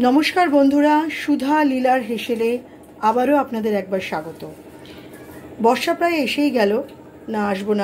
নমস্কার বন্ধুরা, সুধা লীলার হেসেলে আবারও আপনাদের একবার স্বাগত। বর্ষা প্রায় এসেই গেল, না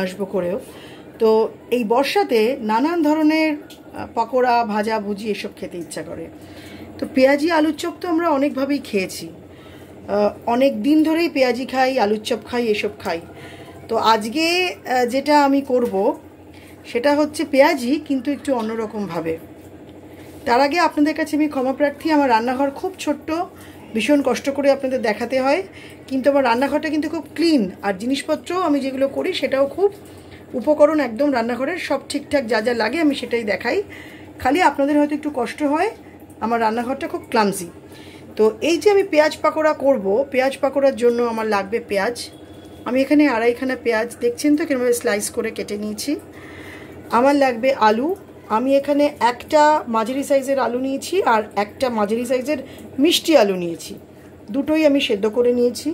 আসবো করেও। তো এই বর্ষাতে নানান ধরনের পকোড়া, ভাজা ভুজি এসব খেতে ইচ্ছা করে। তো পেঁয়াজি আলুর চপ তো আমরা অনেকভাবেই খেয়েছি, অনেক দিন ধরেই পেঁয়াজি খাই, আলুর চপ খাই, এসব খাই। তো আজকে যেটা আমি করব সেটা হচ্ছে পেঁয়াজি, কিন্তু একটু অন্যরকমভাবে। তার আগে আপনাদের কাছে আমি ক্ষমা প্রার্থী, আমার রান্নাঘর খুব ছোট্ট, ভীষণ কষ্ট করে আপনাদের দেখাতে হয়, কিন্তু আমার রান্নাঘরটা কিন্তু খুব ক্লিন। আর জিনিসপত্র আমি যেগুলো করি সেটাও খুব, উপকরণ একদম রান্নাঘরের সব ঠিকঠাক যা যা লাগে আমি সেটাই দেখাই। খালি আপনাদের হয়তো একটু কষ্ট হয়, আমার রান্নাঘরটা খুব ক্লামজি। তো এই যে আমি পেঁয়াজ পাকোড়া করব, পেঁয়াজ পাকোড়ার জন্য আমার লাগবে পেঁয়াজ। আমি এখানে আড়াইখানা পেঁয়াজ, দেখছেন তো কিভাবে স্লাইস করে কেটে নিয়েছি। আমার লাগবে আলু। আমি এখানে একটা মাঝারি সাইজের আলু নিয়েছি আর একটা মাঝারি সাইজের মিষ্টি আলু নিয়েছি, দুটোই আমি সেদ্ধ করে নিয়েছি।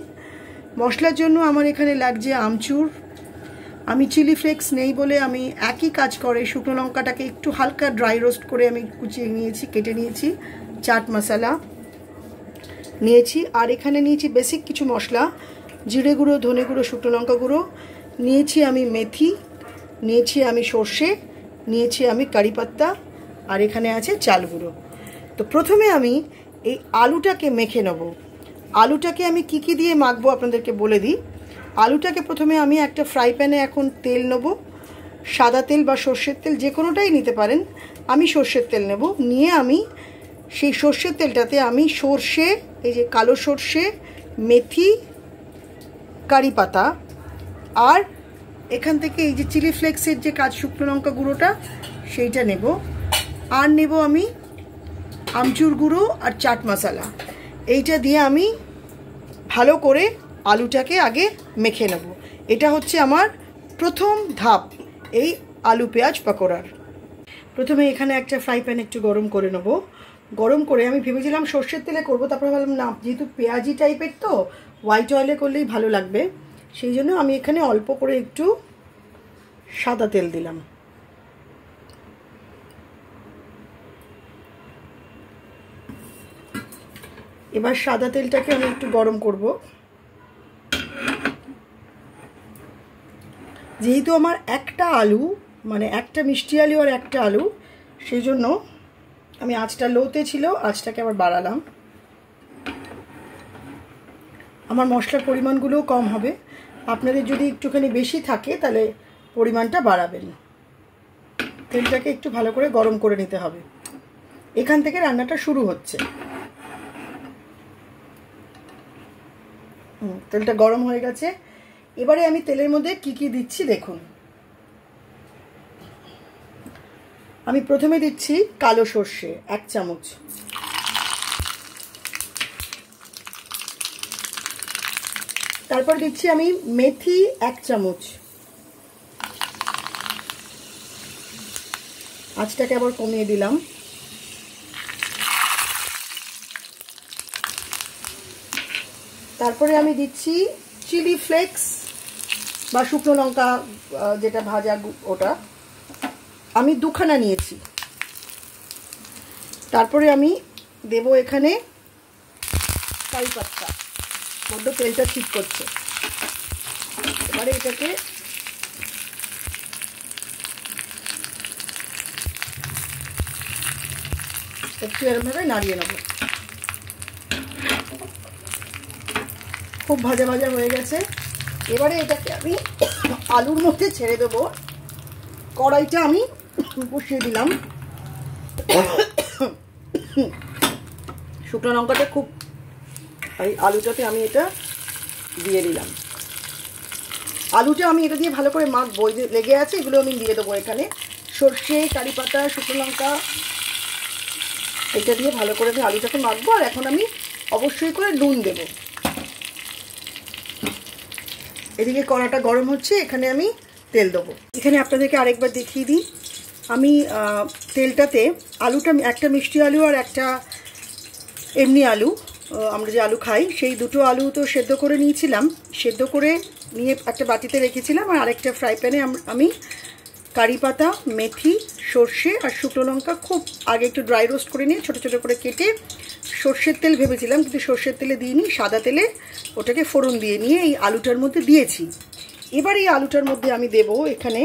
মশলার জন্য আমার এখানে লাগছে আমচুর। আমি চিলি ফ্লেক্স নেই বলে আমি একই কাজ করে শুকনো লঙ্কাটাকে একটু হালকা ড্রাই রোস্ট করে আমি কুচিয়ে নিয়েছি, কেটে নিয়েছি। চাট মশলা নিয়েছি, আর এখানে নিয়েছি বেসিক কিছু মশলা, জিরে গুঁড়ো, ধনে গুঁড়ো, শুকনো লঙ্কা গুঁড়ো নিয়েছি, আমি মেথি নিয়েছি, আমি সর্ষে নিয়েছি, আমি কারি পাত্তা, আর এখানে আছে চাল গুঁড়ো। তো প্রথমে আমি এই আলুটাকে মেখে নেব। আলুটাকে আমি কি দিয়ে মাখবো আপনাদেরকে বলে দিই। আলুটাকে প্রথমে আমি একটা ফ্রাই প্যানে এখন তেল নেব, সাদা তেল বা সর্ষের তেল যে কোনোটাই নিতে পারেন। আমি সর্ষের তেল নেব, নিয়ে আমি সেই সর্ষের তেলটাতে আমি সর্ষে, এই যে কালো সর্ষে, মেথি, কারি পাতা, আর এখান থেকে এই যে চিলি ফ্লেক্সের যে কাজ শুকনো লঙ্কা গুঁড়োটা সেইটা নেব, আর নেব আমি আমচুর গুঁড়ো আর চাট মশলা। এইটা দিয়ে আমি ভালো করে আলুটাকে আগে মেখে নেব। এটা হচ্ছে আমার প্রথম ধাপ এই আলু পেঁয়াজ পকোড়ার। প্রথমে এখানে একটা ফ্রাই প্যান একটু গরম করে নেব। গরম করে আমি ভেবেছিলাম সর্ষের তেলে করব, তারপরে ভাবলাম না, যেহেতু পেঁয়াজি টাইপের তো হোয়াইট অয়েলে করলেই ভালো লাগবে, সেই জন্য আমি এখানে অল্প করে একটু সাদা তেল দিলাম। এবার সাদা তেলটাকে আমি একটু গরম করব। যেহেতু আমার একটা আলু, মানে একটা মিষ্টি আলু আর একটা আলু, সেই জন্য আমি আঁচটা লোতে ছিল, আঁচটাকে আবার বাড়ালাম। আমার মশলার পরিমাণগুলোও কম হবে, আপনাদের যদি একটুখানি বেশি থাকে তাহলে পরিমাণটা বাড়াবেন। তেলটাকে একটু ভালো করে গরম করে নিতে হবে। এখান থেকে রান্নাটা শুরু হচ্ছে। তেলটা গরম হয়ে গেছে। এবারে আমি তেলের মধ্যে কি দিচ্ছি দেখুন। আমি প্রথমে দিচ্ছি কালো সর্ষে 1 চামচ, তারপর দিচ্ছি আমি মেথি 1 চামচ। আঁচটাকে আবার কমিয়ে দিলাম। তারপরে আমি দিচ্ছি চিলি ফ্লেক্স বা শুকনো লঙ্কা যেটা ভাজা, ওটা আমি 2খানা নিয়েছি। তারপরে আমি দেব এখানে কারি পাত্তা, বড্ড তেলটা ঠিক করছে। এবারে এটাকে একটু এরমভাবে নাড়িয়ে নেব। খুব ভাজা ভাজা হয়ে গেছে। এবারে এটাকে আমি আলুর মধ্যে ছেড়ে দেবো। কড়াইটা আমি বসিয়ে দিলাম। শুকনো লঙ্কাটা খুব, এই আলুটাতে আমি এটা দিয়ে দিলাম। আলুটা আমি এটা দিয়ে ভালো করে মাখবো, যে লেগে আছে এগুলো আমি দিয়ে দেবো এখানে। সর্ষে, কারি পাতা, শুকনো লঙ্কা, এটা দিয়ে ভালো করে আমি আলুটাকে মাখবো। আর এখন আমি অবশ্যই করে নুন দেব। এদিকে কড়াটা গরম হচ্ছে, এখানে আমি তেল দেবো। এখানে আপনাদেরকে আরেকবার দেখিয়ে দিই। আমি তেলটাতে আলুটা, একটা মিষ্টি আলু আর একটা এমনি আলু, আমরা যে আলু খাই, সেই দুটো আলু তো সেদ্ধ করে নিয়েছিলাম। সেদ্ধ করে নিয়ে একটা বাটিতে রেখেছিলাম, আর আরেকটা ফ্রাই প্যানে আমি কারি পাতা, মেথি, সর্ষে আর শুকনো লঙ্কা খুব আগে একটু ড্রাই রোস্ট করে নিয়ে ছোটো ছোটো করে কেটে সর্ষের তেল ভেবেছিলাম, কিন্তু সর্ষের তেলে দিইনি, সাদা তেলে ওটাকে ফোড়ন দিয়ে নিয়ে এই আলুটার মধ্যে দিয়েছি। এবার এই আলুটার মধ্যে আমি দেব এখানে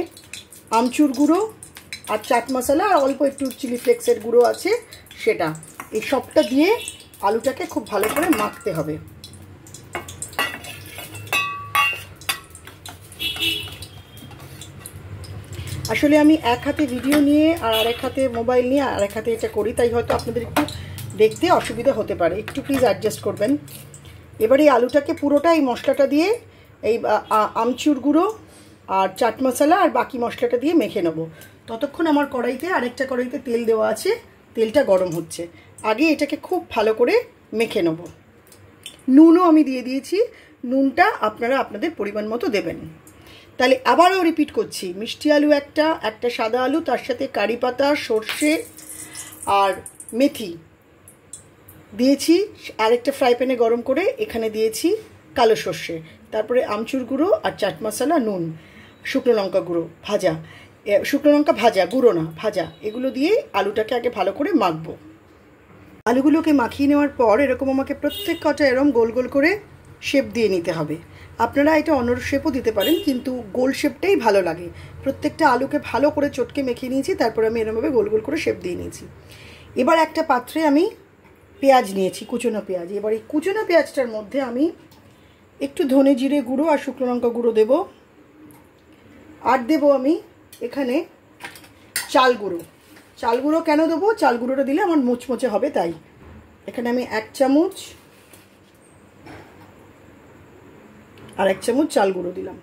আমচুর গুঁড়ো আর চাট মশলা আর অল্প একটু চিলি ফ্লেক্সের গুঁড়ো আছে সেটা। এই সবটা দিয়ে আলুটাকে খুব ভালো করে মাখতে হবে। আসলে আমি এক হাতে ভিডিও নিয়ে আর আরেক হাতে মোবাইল নিয়ে আরেক হাতে এটা করি, তাই হয়তো আপনাদের একটু দেখতে অসুবিধা হতে পারে, একটু প্লিজ অ্যাডজাস্ট করবেন। এবার এই আলুটাকে পুরোটা এই মশলাটা দিয়ে এই আমচুর গুঁড়ো আর চাট মশলা আর বাকি মশলাটা দিয়ে মেখে নেব। ততক্ষণ আমার কড়াইতে আরেকটা কড়াইতে তেল দেওয়া আছে, তেলটা গরম হচ্ছে। আগে এটাকে খুব ভালো করে মেখে নেব। নুনও আমি দিয়ে দিয়েছি, নুনটা আপনারা আপনাদের পরিমাণ মতো দেবেন। তাহলে আবারও রিপিট করছি, মিষ্টি আলু একটা সাদা আলু, তার সাথে কারি পাতা, সর্ষে আর মেথি দিয়েছি। আরেকটা ফ্রাই প্যানে গরম করে এখানে দিয়েছি কালো সর্ষে, তারপরে আমচুর গুঁড়ো আর চাট মশলা, নুন, শুকনো লঙ্কা গুঁড়ো ভাজা, শুকনো লঙ্কা ভাজা, গুঁড়ো না ভাজা, এগুলো দিয়ে আলুটাকে আগে ভালো করে মাখবো। আলুগুলোকে মাখিয়ে নেওয়ার পর এরকম আমাকে প্রত্যেক কটা এরকম গোল গোল করে শেপ দিয়ে নিতে হবে। আপনারা এটা অন্য শেপও দিতে পারেন, কিন্তু গোল শেপটাই ভালো লাগে। প্রত্যেকটা আলুকে ভালো করে চটকে মেখে নিয়েছি, তারপরে আমি এরকমভাবে গোল গোল করে শেপ দিয়ে নিয়েছি। এবার একটা পাত্রে আমি পেঁয়াজ নিয়েছি, কুচনো পেঁয়াজ। এবার এই কুচনো পেঁয়াজটার মধ্যে আমি একটু ধনে জিরে গুঁড়ো আর শুকনো লঙ্কা গুঁড়ো দেবো। আর দেবো আমি এখানে চাল গুঁড়ো। চাল গুঁড়ো কেন দেবো? চাল গুঁড়োটা দিলে আমার মুচমুচে হবে, তাই এখানে আমি 1 চামচ আর 1 চামচ চাল গুঁড়ো দিলাম।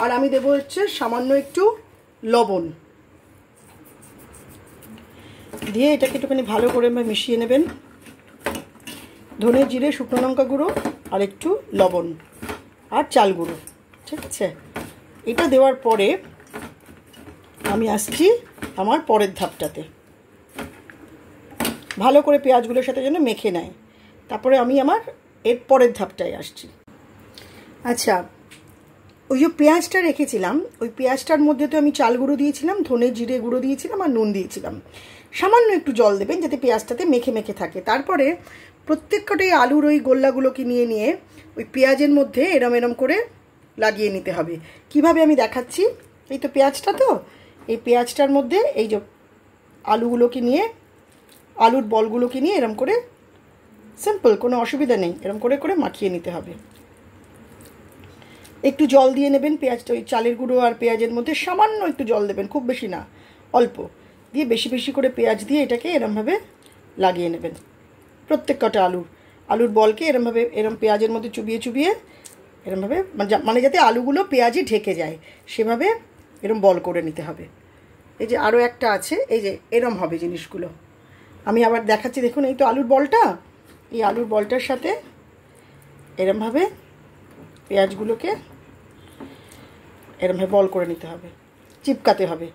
আর আমি দেবো হচ্ছে সামান্য একটু লবণ দিয়ে এটাকে একটুখানি ভালো করে মিশিয়ে নেবেন। ধনে জিরে শুকনো লঙ্কা গুঁড়ো আর একটু লবণ আর চাল গুঁড়ো, ঠিক আছে? এটা দেওয়ার পরে আমি আসছি আমার পরের ধাপটাতে। ভালো করে পেঁয়াজগুলোর সাথে যেন মেখে নেয়, তারপরে আমি আমার এর পরের ধাপটায় আসছি। আচ্ছা, ওই যে পেঁয়াজটা রেখেছিলাম, ওই পেঁয়াজটার মধ্যে তো আমি চাল গুঁড়ো দিয়েছিলাম, ধনে জিরে গুঁড়ো দিয়েছিলাম আর নুন দিয়েছিলাম। সামান্য একটু জল দেবেন যাতে পেঁয়াজটাতে মেখে মেখে থাকে। তারপরে প্রত্যেকটাই আলুর ওই গোল্লাগুলোকে নিয়ে নিয়ে ওই পেঁয়াজের মধ্যে এরম এরম করে লাগিয়ে নিতে হবে। কিভাবে আমি দেখাচ্ছি। এই তো পেঁয়াজটা, তো এই পেঁয়াজটার মধ্যে এই যে আলুগুলোকে নিয়ে, আলুর বলগুলোকে নিয়ে এরম করে, সিম্পল, কোনো অসুবিধা নেই, এরম করে করে মাখিয়ে নিতে হবে। একটু জল দিয়ে নেবেন পেঁয়াজটা, ওই চালের গুঁড়ো আর পেঁয়াজের মধ্যে সামান্য একটু জল দেবেন, খুব বেশি না, অল্প দিয়ে বেশি বেশি করে পেঁয়াজ দিয়ে এটাকে এরমভাবে লাগিয়ে নেবেন। প্রত্যেক কটা আলুর বলকে এরমভাবে এরম পেঁয়াজের মধ্যে চুবিয়ে চুবিয়ে এরমভাবে, মানে যাতে আলুগুলো পেঁয়াজে ঢেকে যায় সেভাবে এরম বল করে নিতে হবে। এই যে আরও একটা আছে, এই যে এরম হবে জিনিসগুলো। আমি আবার দেখাচ্ছি, দেখুন এই তো আলুর বলটা, এই আলুর বলটার সাথে এরমভাবে পেঁয়াজগুলোকে এরমভাবে বল করে নিতে হবে, চিপকাতে হবে।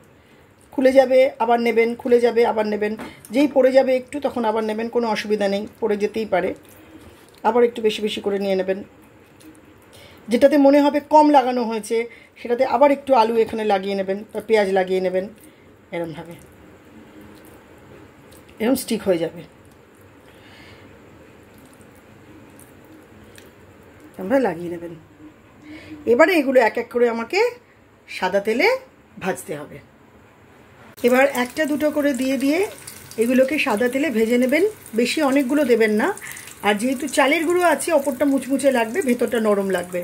খুলে যাবে আবার নেবেন, খুলে যাবে আবার নেবেন, যেই পড়ে যাবে একটু তখন আবার নেবেন, কোনো অসুবিধা নেই, পড়ে যেতেই পারে। আবার একটু বেশি বেশি করে নিয়ে নেবেন। যেটাতে মনে হবে কম লাগানো হয়েছে সেটাতে আবার একটু আলু এখানে লাগিয়ে নেবেন বা পেঁয়াজ লাগিয়ে নেবেন, এরমভাবে এরম স্টিক হয়ে যাবে। আমরা লাগিয়ে নেবেন। এবারে এগুলো এক এক করে আমাকে সাদা তেলে ভাজতে হবে। এবার একটা দুটো করে দিয়ে দিয়ে এগুলোকে সাদা তেলে ভেজে নেবেন। বেশি অনেকগুলো দেবেন না, আর যেহেতু চালের গুঁড়ো আছে ওপরটা মুচমুচে লাগবে, ভেতরটা নরম লাগবে।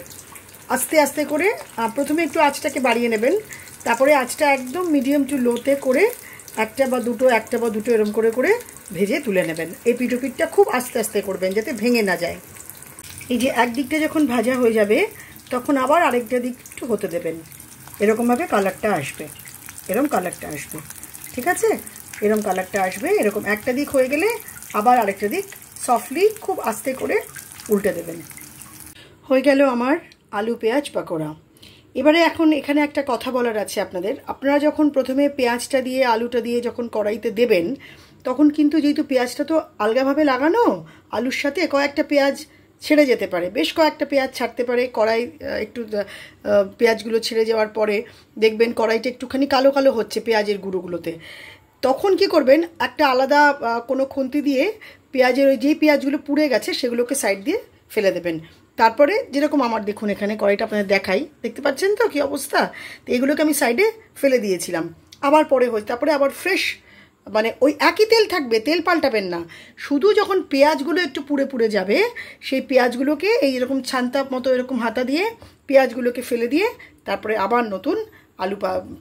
আস্তে আস্তে করে প্রথমে একটু আঁচটাকে বাড়িয়ে নেবেন, তারপরে আঁচটা একদম মিডিয়াম টু লোতে করে একটা বা দুটো এরম করে করে ভেজে তুলে নেবেন। এই পিঠোপিঠটা খুব আস্তে আস্তে করবেন যাতে ভেঙে না যায়। এই যে একদিকটা যখন ভাজা হয়ে যাবে তখন আবার আরেকটা দিক একটু হতে দেবেন, এরকমভাবে কালারটা আসবে, এরকম কালারটা আসবে, ঠিক আছে? এরকম কালারটা আসবে। এরকম একটা দিক হয়ে গেলে আবার আরেকটা দিক সফটলি খুব আস্তে করে উল্টে দেবেন। হয়ে গেল আমার আলু পেঁয়াজ পাকোড়া। এবারে এখন এখানে একটা কথা বলার আছে আপনাদের। আপনারা যখন প্রথমে পেঁয়াজটা দিয়ে আলুটা দিয়ে যখন কড়াইতে দেবেন তখন কিন্তু যেহেতু পেঁয়াজটা তো আলগাভাবে লাগানো, আলুর সাথে কয়েকটা পেঁয়াজ ছেড়ে যেতে পারে, বেশ কয়েকটা পেঁয়াজ ছাড়তে পারে। কড়াই একটু পেঁয়াজগুলো ছেড়ে যাওয়ার পরে দেখবেন কড়াইটা একটুখানি কালো কালো হচ্ছে পেঁয়াজের গুঁড়োগুলোতে। তখন কি করবেন, একটা আলাদা কোনো খুন্তি দিয়ে পেঁয়াজের ওই যেই পেঁয়াজগুলো পুড়ে গেছে সেগুলোকে সাইড দিয়ে ফেলে দেবেন। তারপরে যেরকম আমার দেখুন এখানে কড়াইটা আপনাদের দেখাই, দেখতে পাচ্ছেন তো কী অবস্থা। তো এগুলোকে আমি সাইডে ফেলে দিয়েছিলাম। আবার পরে হয়েছে, তারপরে আবার ফ্রেশ মানে ওই একই তেল থাকবে, তেল পাল্টাবেন না। শুধু যখন পেঁয়াজগুলো একটু পুড়ে পুড়ে যাবে সেই পেঁয়াজগুলোকে এই এরকম ছান্তাপ মতো এরকম হাতা দিয়ে পেঁয়াজগুলোকে ফেলে দিয়ে তারপরে আবার নতুন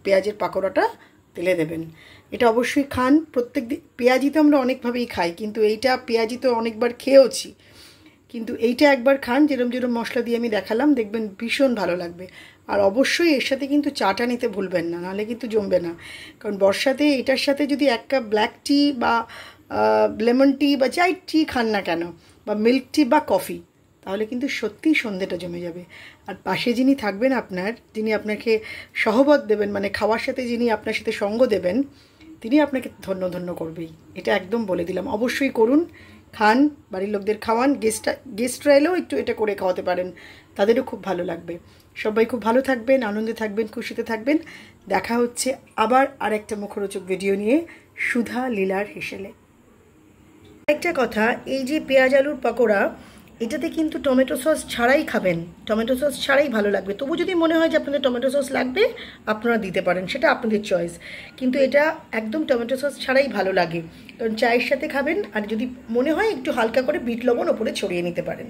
পেঁয়াজের পাকোড়াটা তেলে দেবেন। এটা অবশ্যই খান প্রত্যেক দিন। পেঁয়াজি তো আমরা অনেকভাবেই খাই, কিন্তু এইটা পেঁয়াজি তো অনেকবার খেয়েওছি, কিন্তু এইটা একবার খান যেরম যেরম মশলা দিয়ে আমি দেখালাম, দেখবেন ভীষণ ভালো লাগবে। আর অবশ্যই এর সাথে কিন্তু চাটা নিতে ভুলবেন না, নাহলে কিন্তু জমবে না। কারণ বর্ষাতে এটার সাথে যদি এক কাপ ব্ল্যাক টি বা লেমন টি বা যাই টি খান না কেন, বা মিল্ক টি বা কফি, তাহলে কিন্তু সত্যিই সন্ধ্যেটা জমে যাবে। আর পাশে যিনি থাকবেন আপনার, যিনি আপনাকে সহবত দেবেন, মানে খাওয়ার সাথে যিনি আপনার সাথে সঙ্গ দেবেন, তিনি আপনাকে ধন্য ধন্য করবেই। এটা একদম বলে দিলাম, অবশ্যই করুন, খান, বাড়ির লোকদের খাওয়ান, গেস্টরা এলেও একটু এটা করে খাওয়াতে পারেন, তাদেরও খুব ভালো লাগবে। সবাই খুব ভালো থাকবেন, আনন্দে থাকবেন, খুশিতে থাকবেন। দেখা হচ্ছে আবার আরেকটা মুখরোচক ভিডিও নিয়ে সুধা লীলার হেসেলে। একটা কথা, এই যে পেঁয়াজ আলুর পকোড়া, এটাতে কিন্তু টমেটো সস ছাড়াই খাবেন, টমেটো সস ছাড়াই ভালো লাগবে। তবু যদি মনে হয় যে আপনাদের টমেটো সস লাগবে, আপনারা দিতে পারেন, সেটা আপনাদের চয়েস। কিন্তু এটা একদম টমেটো সস ছাড়াই ভালো লাগে, কারণ চায়ের সাথে খাবেন। আর যদি মনে হয় একটু হালকা করে বিট লবণ ওপরে ছড়িয়ে নিতে পারেন।